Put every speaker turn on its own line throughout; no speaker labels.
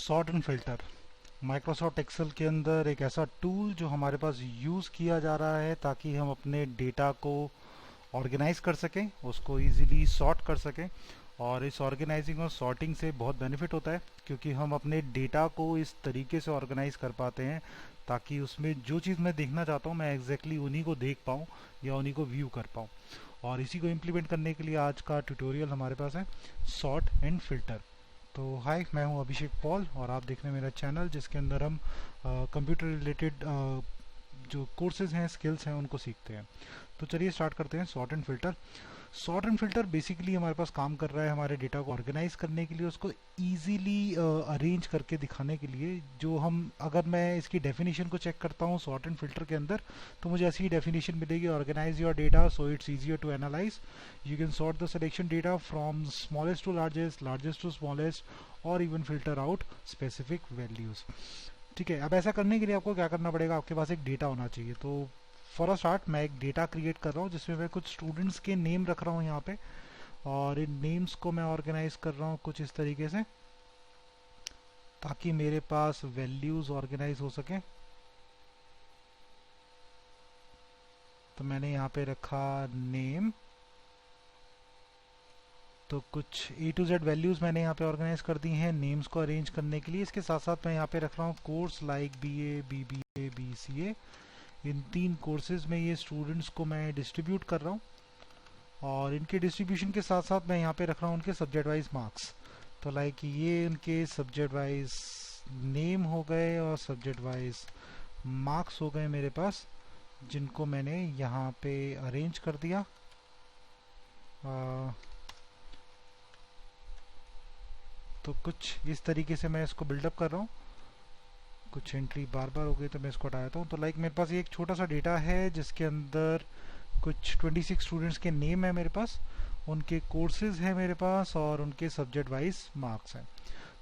Sort and filter Microsoft Excel के अंदर एक ऐसा टूल जो हमारे पास यूज़ किया जा रहा है ताकि हम अपने डेटा को ऑर्गेनाइज कर सकें, उसको इजीली सॉर्ट कर सकें। और इस ऑर्गेनाइजिंग और सॉर्टिंग से बहुत बेनिफिट होता है क्योंकि हम अपने डेटा को इस तरीके से ऑर्गेनाइज कर पाते हैं ताकि उसमें जो चीज़ मैं देखना चाहता हूँ मैं एग्जैक्टली उन्हीं को देख पाऊँ या उन्हीं को व्यू कर पाऊँ। और इसी को इम्प्लीमेंट करने के लिए आज का ट्यूटोरियल हमारे पास है सॉर्ट एंड फिल्टर। तो हाय, मैं हूं अभिषेक पॉल और आप देख रहे हैं मेरा चैनल जिसके अंदर हम कंप्यूटर रिलेटेड जो कोर्सेज हैं, स्किल्स हैं, उनको सीखते हैं। तो चलिए स्टार्ट करते हैं। Sort and filter. Sort and filter basically हमारे पास काम कर रहा है हमारे डेटा को ऑर्गेनाइज करने के लिए, उसको इजीली अरेंज करके दिखाने के लिए। जो हम अगर मैं इसकी डेफिनेशन को चेक करता हूँ सॉर्ट एंड फिल्टर के अंदर तो मुझे ऐसी ही डेफिनेशन मिलेगी। Organise your data so it's easier to analyse, you can sort the selection data from smallest to largest, largest to smallest, और even filter out specific values. ठीक है, अब ऐसा करने के लिए आपको क्या करना पड़ेगा, आपके पास एक डेटा होना चाहिए। तो फॉर अ स्टार्ट मैं एक डेटा क्रिएट कर रहा हूँ जिसमें मैं कुछ स्टूडेंट्स के नेम रख रहा हूँ यहाँ पे, और इन नेम्स को मैं ऑर्गेनाइज कर रहा हूँ कुछ इस तरीके से ताकि मेरे पास वैल्यूज ऑर्गेनाइज हो सके। तो मैंने यहाँ पे रखा नेम, तो कुछ A to Z वैल्यूज़ मैंने यहाँ पे ऑर्गेनाइज कर दी हैं नेम्स को अरेंज करने के लिए। इसके साथ साथ मैं यहाँ पे रख रहा हूँ course like BA, BBA, BCA। इन 3 कोर्सेज में ये स्टूडेंट्स को मैं डिस्ट्रीब्यूट कर रहा हूँ, और इनके डिस्ट्रीब्यूशन के साथ साथ मैं यहाँ पे रख रहा हूँ उनके सब्जेक्ट वाइज मार्क्स। तो लाइक ये उनके सब्जेक्ट वाइज नेम हो गए और सब्जेक्ट वाइज मार्क्स हो गए मेरे पास, जिनको मैंने यहाँ पे अरेंज कर दिया। तो कुछ इस तरीके से मैं इसको बिल्डअप कर रहा हूँ। कुछ एंट्री बार बार हो गई तो मैं इसको हटा देता हूँ। तो लाइक मेरे पास ये एक छोटा सा डेटा है जिसके अंदर कुछ 26 स्टूडेंट्स के नेम है मेरे पास, उनके कोर्सेज है मेरे पास, और उनके सब्जेक्ट वाइज मार्क्स हैं।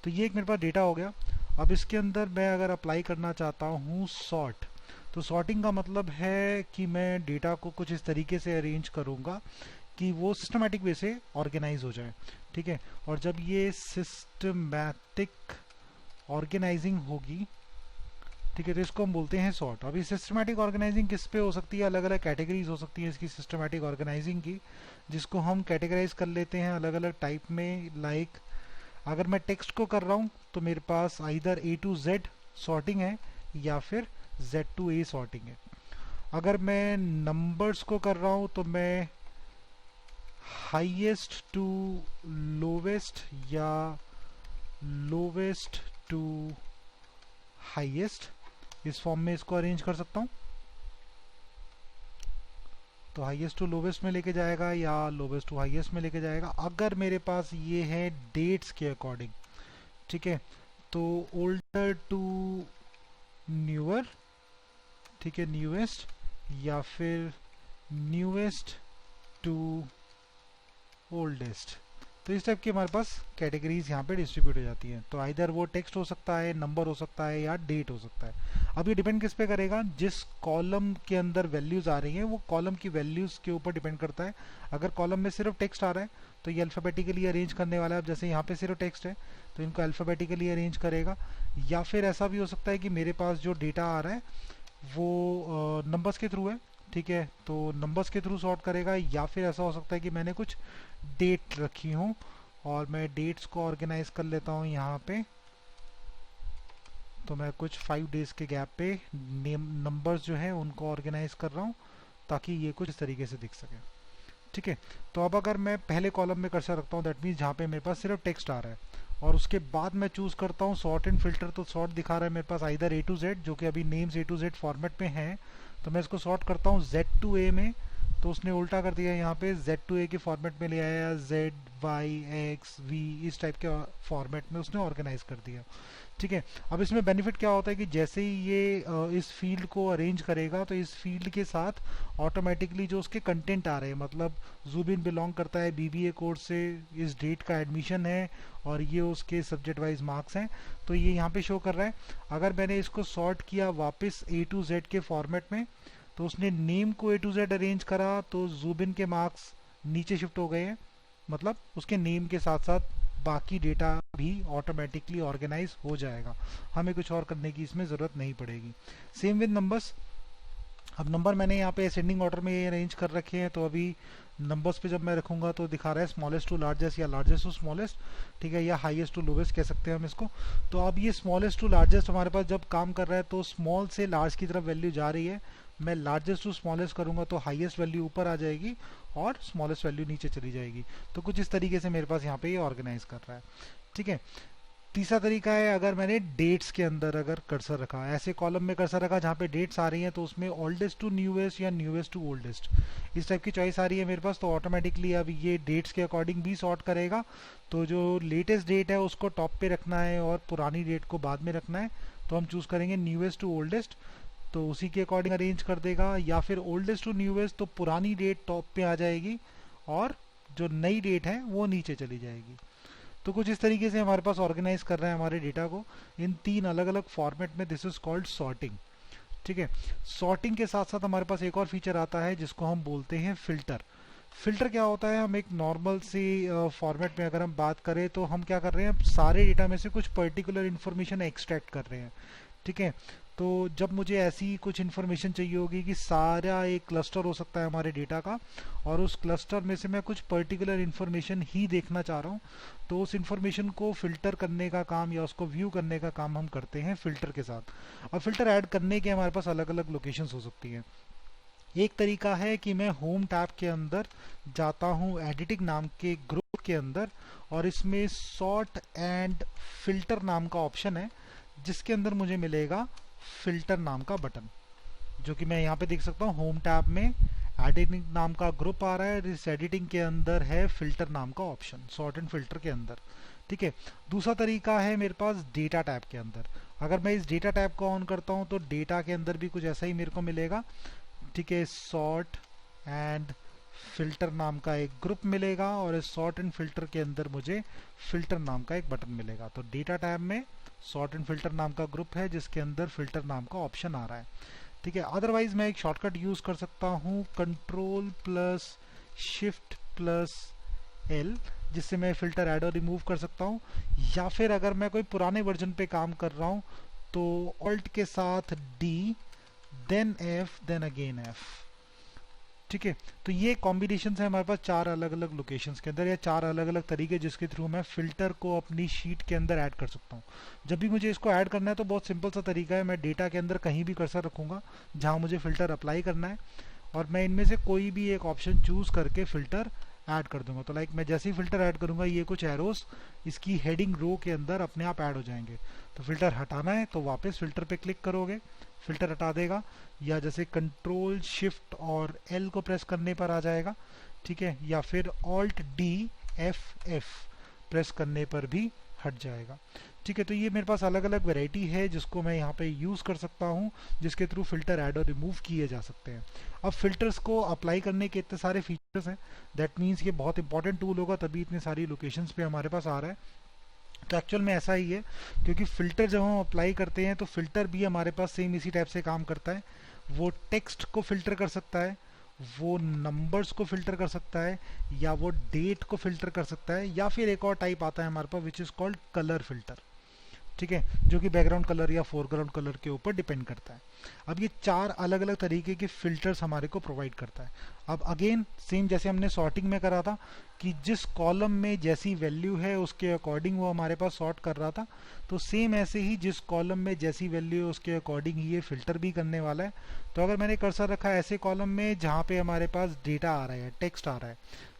तो ये एक मेरे पास डेटा हो गया। अब इसके अंदर मैं अगर अप्लाई करना चाहता हूँ सॉर्ट, तो सॉर्टिंग का मतलब है कि मैं डेटा को कुछ इस तरीके से अरेंज करूँगा कि वो सिस्टमैटिक वे से ऑर्गेनाइज हो जाए। ठीक है, और जब ये सिस्टमैटिक ऑर्गेनाइजिंग होगी, ठीक है, तो इसको हम बोलते हैं सॉर्ट। अभी सिस्टमैटिक ऑर्गेनाइजिंग किस पे हो सकती है, अलग अलग कैटेगरीज हो सकती है इसकी सिस्टमैटिक ऑर्गेनाइजिंग की, जिसको हम कैटेगराइज कर लेते हैं अलग अलग टाइप में। लाइक अगर मैं टेक्स्ट को कर रहा हूँ तो मेरे पास either A to Z sorting है या फिर Z to A सॉर्टिंग है। अगर मैं नंबर्स को कर रहा हूँ तो मैं हाईएस्ट टू लोवेस्ट या लोवेस्ट टू हाईएस्ट, इस फॉर्म में इसको अरेंज कर सकता हूँ। तो हाईएस्ट टू लोवेस्ट में लेके जाएगा या लोवेस्ट टू हाईएस्ट में लेके जाएगा। अगर मेरे पास ये है डेट्स के अकॉर्डिंग, ठीक है, तो ओल्डर टू न्यूअर, ठीक है, न्यूएस्ट, या फिर न्यूएस्ट टू ओल्डेस्ट। तो इस टाइप की हमारे पास कैटेगरीज यहाँ पे डिस्ट्रीब्यूट हो जाती हैं। तो आइदर वो टेक्स्ट हो सकता है, नंबर हो सकता है, या डेट हो सकता है। अब ये डिपेंड किस पे करेगा, जिस कॉलम के अंदर वैल्यूज आ रही हैं वो कॉलम की वैल्यूज के ऊपर डिपेंड करता है। अगर कॉलम में सिर्फ टेक्स्ट आ रहा है तो ये अल्फाबेटिकली अरेंज करने वाला है। अब जैसे यहाँ पे सिर्फ टेक्स्ट है तो इनको अल्फाबेटिकली अरेंज करेगा। या फिर ऐसा भी हो सकता है कि मेरे पास जो डेटा आ रहा है वो नंबर्स के थ्रू है, ठीक है, तो नंबर्स के थ्रू सॉर्ट करेगा। या फिर ऐसा हो सकता है कि मैंने कुछ डेट रखी हूँ और मैं डेट्स को ऑर्गेनाइज कर लेता हूँ यहाँ पे। तो मैं कुछ 5 डेज के गैप पे नेम नंबर्स जो है उनको ऑर्गेनाइज कर रहा हूँ ताकि ये कुछ इस तरीके से दिख सके। ठीक है, तो अब अगर मैं पहले कॉलम में कर्सर रखता हूँ, दैट मीन्स जहाँ पे मेरे पास सिर्फ टेक्स्ट आ रहा है, और उसके बाद मैं चूज करता हूँ सॉर्ट एंड फिल्टर, तो सॉर्ट दिखा रहा है मेरे पास आइदर A to Z, जो कि अभी names A to Z format में है। तो मैं इसको सॉर्ट करता हूँ Z to A में, तो उसने उल्टा कर दिया, यहाँ पे Z to A के फॉर्मेट में ले आया, Z Y X V इस टाइप के फॉर्मेट में उसने ऑर्गेनाइज कर दिया। ठीक है, अब इसमें बेनिफिट क्या होता है कि जैसे ही ये इस फील्ड को अरेंज करेगा तो इस फील्ड के साथ ऑटोमेटिकली जो उसके कंटेंट आ रहे हैं, मतलब जुबिन बिलोंग करता है BBA कोर्स से, इस डेट का एडमिशन है और ये उसके सब्जेक्ट वाइज मार्क्स हैं, तो ये यहाँ पे शो कर रहा है। अगर मैंने इसको सॉर्ट किया वापस A to Z के फॉर्मेट में, तो उसने नेम को A to Z अरेंज करा तो जुबिन के मार्क्स नीचे शिफ्ट हो गए हैं, मतलब उसके नेम के साथ साथ बाकी डेटा भी ऑटोमेटिकली ऑर्गेनाइज हो जाएगा, हमें कुछ और करने की इसमें ज़रूरत नहीं पड़ेगी। Same with numbers. अब नंबर मैंने यहाँ पे असेंडिंग ऑर्डर में अरेंज कर रखे हैं, तो अभी नंबर्स पे जब मैं रखूंगा तो दिखा रहा है स्मॉलेस्ट टू लार्जेस्ट या लार्जेस्ट टू स्मॉलेस्ट, ठीक है, या हाईएस्ट टू लोवेस्ट कह सकते हैं हम इसको। तो अब ये स्मॉलेस्ट टू लार्जेस्ट हमारे पास जब काम कर रहा है तो स्मॉल से लार्ज की तरफ वैल्यू जा रही है, मैं लार्जेस्ट टू स्मॉलेस्ट करूंगा तो हाईएस्ट वैल्यू ऊपर आ जाएगी और स्मॉलेस्ट वैल्यू नीचे चली जाएगी। तो कुछ इस तरीके से मेरे पास यहाँ पे ये ऑर्गेनाइज कर रहा है, ठीक है। तीसरा तरीका है, अगर मैंने डेट्स के अंदर अगर कर्सर रखा, ऐसे कॉलम में कर्सर रखा जहाँ पे डेट्स आ रही हैं, तो उसमें ओल्डेस्ट टू न्यूएस्ट या न्यूएस्ट टू ओल्डेस्ट इस टाइप की चॉइस आ रही है मेरे पास, तो ऑटोमेटिकली अब ये डेट्स के अकॉर्डिंग भी सॉर्ट करेगा। तो जो लेटेस्ट डेट है उसको टॉप पे रखना है और पुरानी डेट को बाद में रखना है, तो हम चूज करेंगे न्यूएस्ट टू ओल्डेस्ट, तो उसी के अकॉर्डिंग अरेंज कर देगा। या फिर ओल्डेस्ट टू न्यूएस्ट, तो पुरानी डेट टॉप पे आ जाएगी और जो नई डेट है वो नीचे चली जाएगी। तो कुछ इस तरीके से हमारे पास ऑर्गेनाइज कर रहे हैं हमारे डेटा को इन 3 अलग अलग फॉर्मेट में। दिस इज कॉल्ड सॉर्टिंग, ठीक है। सॉर्टिंग के साथ साथ हमारे पास एक और फीचर आता है जिसको हम बोलते हैं फिल्टर। फिल्टर क्या होता है, हम एक नॉर्मल सी फॉर्मेट में अगर हम बात करें तो हम क्या कर रहे हैं, सारे डेटा में से कुछ पर्टिकुलर इन्फॉर्मेशन एक्सट्रैक्ट कर रहे हैं, ठीक है। तो जब मुझे ऐसी कुछ इन्फॉर्मेशन चाहिए होगी कि सारा एक क्लस्टर हो सकता है हमारे डेटा का, और उस क्लस्टर में से मैं कुछ पर्टिकुलर इन्फॉर्मेशन ही देखना चाह रहा हूँ, तो उस इन्फॉर्मेशन को फिल्टर करने का काम या उसको व्यू करने का काम हम करते हैं फिल्टर के साथ। और फिल्टर ऐड करने के हमारे पास अलग अलग लोकेशंस हो सकती हैं। एक तरीका है कि मैं होम टैब के अंदर जाता हूँ एडिटिंग नाम के ग्रुप के अंदर, और इसमें सॉर्ट एंड फिल्टर नाम का ऑप्शन है, जिसके अंदर मुझे मिलेगा फिल्टर नाम का बटन, जो कि मैं यहाँ पे देख सकता हूँ होम टैब में एडिटिंग नाम का ग्रुप आ रहा है। इस एडिटिंग के अंदर है फिल्टर नाम का ऑप्शन सॉर्ट एंड फिल्टर के अंदर, ठीक है। दूसरा तरीका है मेरे पास डेटा टैब के अंदर। अगर मैं इस डेटा टैब को ऑन करता हूँ तो डेटा के अंदर भी कुछ ऐसा ही मेरे को मिलेगा, ठीक है। सॉर्ट एंड फिल्टर नाम का एक ग्रुप मिलेगा और इस सॉर्ट एंड फिल्टर के अंदर मुझे फिल्टर नाम का एक बटन मिलेगा। तो डेटा टैब में सॉर्ट एंड फिल्टर नाम का ग्रुप है जिसके अंदर फिल्टर नाम का ऑप्शन आ रहा है, ठीक है। अदरवाइज मैं एक शॉर्टकट यूज कर सकता हूँ control plus shift plus L, जिससे मैं फिल्टर ऐड और रिमूव कर सकता हूँ। या फिर अगर मैं कोई पुराने वर्जन पे काम कर रहा हूँ तो ऑल्ट के साथ D then F then again F, ठीक है। तो ये कॉम्बिनेशन है हमारे पास 4 अलग अलग लोकेशंस के अंदर, या 4 अलग अलग तरीके जिसके थ्रू मैं फिल्टर को अपनी शीट के अंदर ऐड कर सकता हूँ। जब भी मुझे इसको ऐड करना है तो बहुत सिंपल सा तरीका है, मैं डेटा के अंदर कहीं भी कर्सर रखूंगा जहाँ मुझे फिल्टर अप्लाई करना है, और मैं इनमें से कोई भी एक ऑप्शन चूज करके फिल्टर ऐड कर दूंगा। तो लाइक मैं जैसे ही फिल्टर ऐड करूंगा ये कुछ एरोस इसकी हेडिंग रो के अंदर अपने आप ऐड हो जाएंगे। तो फिल्टर हटाना है तो वापस फिल्टर पे क्लिक करोगे, फिल्टर हटा देगा, या जैसे कंट्रोल शिफ्ट और एल को प्रेस करने पर आ जाएगा, ठीक है। या फिर alt D F F press करने पर भी हट जाएगा, ठीक है। तो ये मेरे पास अलग अलग वैरायटी है जिसको मैं यहाँ पे यूज कर सकता हूँ, जिसके थ्रू फिल्टर ऐड और रिमूव किए जा सकते हैं। अब फिल्टर्स को अप्लाई करने के इतने सारे फीचर्स हैं, दैट मीन्स ये बहुत इंपॉर्टेंट टूल होगा तभी इतनी सारी लोकेशंस पे हमारे पास आ रहा है। तो एक्चुअल में ऐसा ही है, क्योंकि फिल्टर जब हम अप्लाई करते हैं तो फिल्टर भी हमारे पास सेम इसी टाइप से काम करता है। वो टेक्स्ट को फिल्टर कर सकता है, वो नंबर्स को फिल्टर कर सकता है, या वो डेट को फिल्टर कर सकता है, या फिर एक और टाइप आता है हमारे पास which is called colour filter, ठीक है, जो कि बैकग्राउंड कलर या फोरग्राउंड कलर के ऊपर डिपेंड करता है। अब ये 4 अलग अलग तरीके के फिल्टर्स हमारे को प्रोवाइड करता है। अब अगेन सेम जैसे हमने सॉर्टिंग में करा था कि जिस कॉलम में जैसी वैल्यू है उसके अकॉर्डिंग वो हमारे पास सॉर्ट कर रहा था, तो सेम ऐसे ही जिस कॉलम में जैसी वैल्यू है उसके अकॉर्डिंग ही ये फिल्टर भी करने वाला है। तो अगर मैंने कर्सर रखा है ऐसे कॉलम में जहाँ पे हमारे पास डेटा आ रहा है, टेक्स्ट आ रहा है,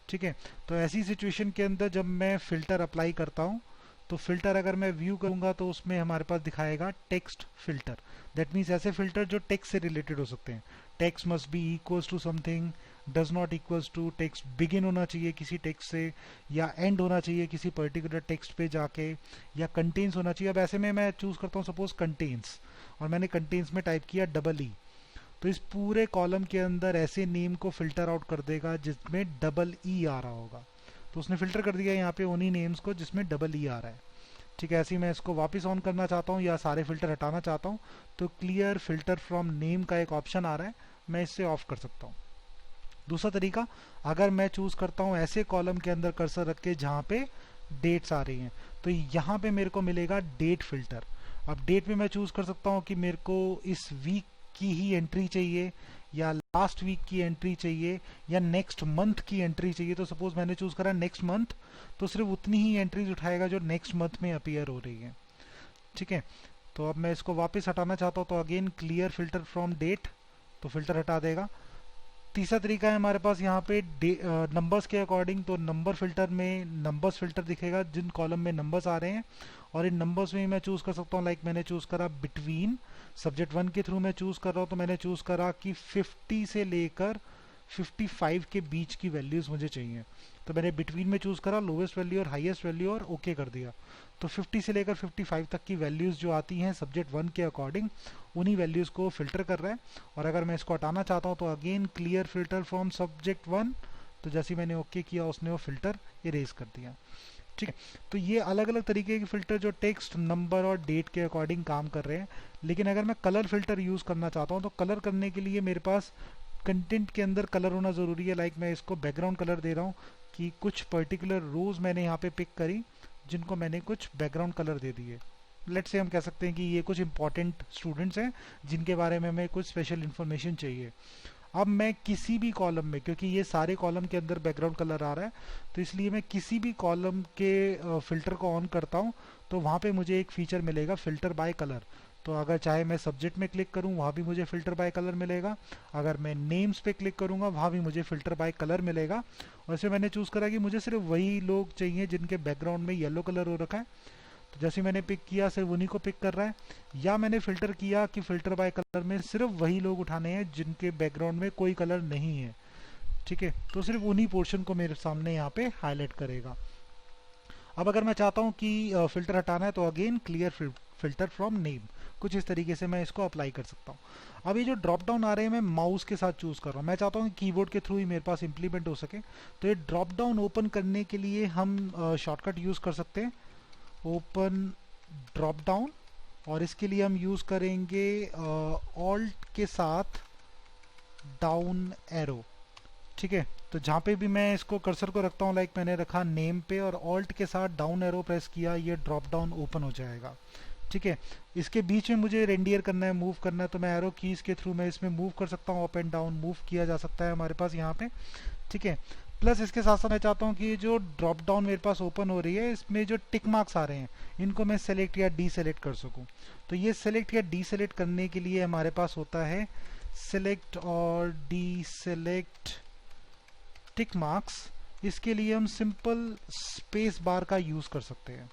ठीक है, तो ऐसी सिचुएशन के अंदर जब मैं फिल्टर अप्लाई करता हूँ तो फिल्टर अगर मैं व्यू करूंगा तो उसमें हमारे पास दिखाएगा टेक्स्ट फिल्टर। दैट मीन्स ऐसे फिल्टर जो टेक्स्ट से रिलेटेड हो सकते हैं। Text must be equals to something, does not equals to, text begin होना चाहिए किसी टेक्स्ट से, या एंड होना चाहिए किसी पर्टिकुलर टेक्स्ट पे जाके, या कंटेन्स होना चाहिए। अब ऐसे में मैं चूज करता हूँ सपोज कंटेन्स, और मैंने कंटेन्स में टाइप किया डबल ई, तो इस पूरे कॉलम के अंदर ऐसे नेम को फिल्टर आउट कर देगा जिसमें डबल ई आ रहा होगा। तो उसने फिल्टर कर दिया यहाँ पे उन्हीं नेम्स को जिसमें डबल ई आ रहा है, ठीक है। ऐसे ही मैं इसको वापस ऑन करना चाहता हूँ या सारे फिल्टर हटाना चाहता हूँ तो क्लियर फिल्टर फ्रॉम नेम का एक ऑप्शन आ रहा है, मैं इससे ऑफ कर सकता हूँ। दूसरा तरीका, अगर मैं चूज करता हूँ ऐसे कॉलम के अंदर कर्सर रख के जहाँ पे डेट्स आ रही हैं, तो यहाँ पे मेरे को मिलेगा डेट फिल्टर। अब डेट में मैं चूज कर सकता हूँ कि मेरे को इस वीक की ही एंट्री चाहिए, या लास्ट वीक की एंट्री चाहिए, या नेक्स्ट मंथ की एंट्री चाहिए। तो सपोज मैंने चूज करा नेक्स्ट मंथ, तो सिर्फ उतनी ही एंट्रीज उठाएगा जो नेक्स्ट मंथ में अपीयर हो रही है। ठीक है, तो अब मैं इसको वापस हटाना चाहता हूँ, तो again clear filter from date, तो फिल्टर हटा देगा। तीसरा तरीका है हमारे पास यहाँ पे नंबर्स के अकॉर्डिंग, तो नंबर फिल्टर में नंबर्स फिल्टर दिखेगा जिन कॉलम में नंबर्स आ रहे हैं, और इन नंबर्स में मैं चूज कर सकता हूँ, लाइक मैंने चूज करा बिटवीन, सब्जेक्ट 1 के थ्रू मैं चूज कर रहा हूँ, तो मैंने चूज करा कि 50 से लेकर 55 के बीच की वैल्यूज मुझे चाहिए। तो मैंने बिटवीन में चूज करा लोवेस्ट वैल्यू और हाईएस्ट वैल्यू, और ओके कर दिया। तो 50 से लेकर 55 तक की वैल्यूज जो आती हैं सब्जेक्ट 1 के अकॉर्डिंग, उन्हीं वैल्यूज को फिल्टर कर रहा है। और अगर मैं इसको हटाना चाहता हूँ, तो again clear filter from subject 1, तो जैसे ही मैंने ओके किया उसने वो फिल्टर इरेज कर दिया। ठीक है, तो ये अलग अलग तरीके के फिल्टर जो टेक्स्ट, नंबर और डेट के अकॉर्डिंग काम कर रहे हैं। लेकिन अगर मैं कलर फिल्टर यूज करना चाहता हूँ, तो कलर करने के लिए मेरे पास कंटेंट के अंदर कलर होना जरूरी है। लाइक मैं इसको बैकग्राउंड कलर दे रहा हूँ कि कुछ पर्टिकुलर रोज मैंने यहाँ पे पिक करी जिनको मैंने कुछ बैकग्राउंड कलर दे दिए। लेट्स से हम कह सकते हैं कि ये कुछ इंपॉर्टेंट स्टूडेंट्स हैं जिनके बारे में हमें कुछ स्पेशल इन्फॉर्मेशन चाहिए। अब मैं किसी भी कॉलम में, क्योंकि ये सारे कॉलम के अंदर बैकग्राउंड कलर आ रहा है, तो इसलिए मैं किसी भी कॉलम के फिल्टर को ऑन करता हूँ, तो वहाँ पे मुझे एक फीचर मिलेगा फिल्टर बाय कलर। तो अगर चाहे मैं सब्जेक्ट में क्लिक करूँ, वहाँ भी मुझे फिल्टर बाय कलर मिलेगा। अगर मैं नेम्स पे क्लिक करूँगा, वहाँ भी मुझे फिल्टर बाय कलर मिलेगा। और इसमें मैंने चूज़ करा कि मुझे सिर्फ वही लोग चाहिए जिनके बैकग्राउंड में येलो कलर हो रखा है, तो जैसे मैंने पिक किया सिर्फ उन्हीं को पिक कर रहा है। या मैंने फिल्टर किया कि फिल्टर बाय कलर में सिर्फ वही लोग उठाने हैं जिनके बैकग्राउंड में कोई कलर नहीं है। ठीक है, तो सिर्फ उन्हीं पोर्शन को मेरे सामने यहाँ पे हाईलाइट करेगा। अब अगर मैं चाहता हूँ कि फिल्टर हटाना है, तो again clear filter from name, कुछ इस तरीके से मैं इसको अप्लाई कर सकता हूँ। अब ये जो ड्रॉप डाउन आ रहे हैं मैं माउस के साथ चूज कर रहा हूँ, मैं चाहता हूँ कि कीबोर्ड के थ्रू ही मेरे पास इंप्लीमेंट हो सके। तो ये ड्रॉप डाउन ओपन करने के लिए हम शॉर्टकट यूज कर सकते हैं, ओपन ड्रॉप डाउन, और इसके लिए हम यूज करेंगे ऑल्ट के साथ डाउन एरो। ठीक है, तो जहाँ पे भी मैं इसको कर्सर को रखता हूँ, लाइक मैंने रखा नेम पे और ऑल्ट के साथ डाउन एरो प्रेस किया, ये ड्रॉप डाउन ओपन हो जाएगा। ठीक है, इसके बीच में मुझे रेंडियर करना है, मूव करना है, तो मैं एरो कीज के थ्रू मैं इसमें मूव कर सकता हूँ, अप एंड डाउन मूव किया जा सकता है हमारे पास यहाँ पे। ठीक है, प्लस इसके साथ साथ मैं चाहता हूँ कि जो ड्रॉप डाउन मेरे पास ओपन हो रही है, इसमें जो टिक मार्क्स आ रहे हैं इनको मैं सेलेक्ट या डी सेलेक्ट कर सकूँ। तो ये सेलेक्ट या डी सेलेक्ट करने के लिए हमारे पास होता है सेलेक्ट और डी सेलेक्ट टिक मार्क्स। इसके लिए हम सिंपल स्पेस बार का यूज कर सकते हैं।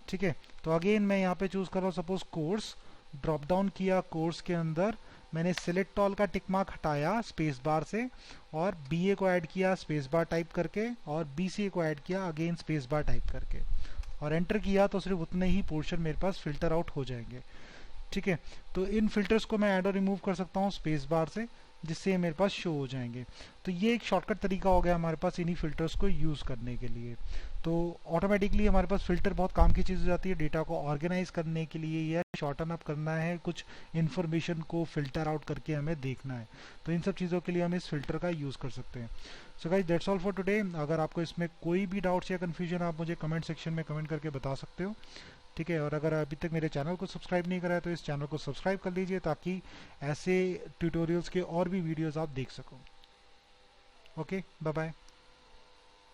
ठीक है, तो अगेन मैं यहाँ पे चूज कर रहा हूँ सपोज कोर्स, ड्रॉप डाउन किया, कोर्स के अंदर मैंने सिलेक्ट ऑल का टिक मार्क हटाया स्पेस बार से, और बीए को ऐड किया स्पेस बार टाइप करके, और बीसीए को ऐड किया अगेन स्पेस बार टाइप करके, और एंटर किया, तो सिर्फ उतने ही पोर्शन मेरे पास फिल्टर आउट हो जाएंगे। ठीक है, तो इन फिल्टर्स को मैं ऐड और रिमूव कर सकता हूँ स्पेस बार से, जिससे ये मेरे पास शो हो जाएंगे। तो ये एक शॉर्टकट तरीका हो गया हमारे पास इन्हीं फिल्टर्स को यूज करने के लिए। तो ऑटोमेटिकली हमारे पास फिल्टर बहुत काम की चीज़ हो जाती है, डेटा को ऑर्गेनाइज करने के लिए या शॉर्टन अप करना है, कुछ इन्फॉर्मेशन को फिल्टर आउट करके हमें देखना है, तो इन सब चीज़ों के लिए हम इस फिल्टर का यूज़ कर सकते हैं। So guys that's all for today. अगर आपको इसमें कोई भी डाउट्स या कन्फ्यूजन, आप मुझे कमेंट सेक्शन में कमेंट करके बता सकते हो। ठीक है, और अगर अभी तक मेरे चैनल को सब्सक्राइब नहीं करा है, तो इस चैनल को सब्सक्राइब कर लीजिए ताकि ऐसे ट्यूटोरियल्स के और भी वीडियोस आप देख सको। Okay, bye bye.